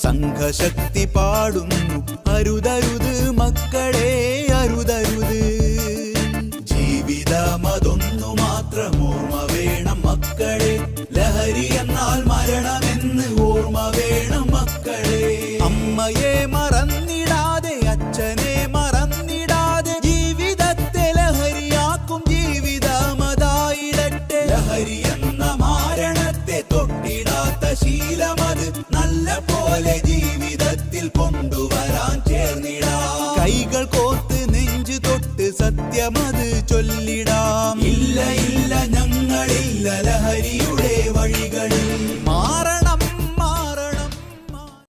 സംഘശക്തി പാടുന്നു അരുതരുത് മക്കളെ അരുതരുത്. ജീവിതമതൊന്നു മാത്രം ഓർമ്മ വേണം മക്കളെ, ലഹരി എന്നാൽ മരണമെന്ന് ഓർമ്മ വേണം മക്കളെ. അമ്മയെ മറന്നിടാതെ അച്ഛനെ മറന്നിടാതെ ജീവിതത്തെ ലഹരിയാക്കും ജീവിതമതായിടട്ടെ. ലഹരി എന്ന മാരണത്തെ തൊട്ടിടാത്ത ശീലമത് നല്ല പോലെ ജീവിതത്തിൽ കൊണ്ടുവരാൻ ചേർന്നിടാം. കൈകൾ കോർത്ത് നെഞ്ചു തൊട്ട് സത്യമത് ചൊല്ലിടാം. ഇല്ല ഇല്ല ഞങ്ങളില്ല ലഹരി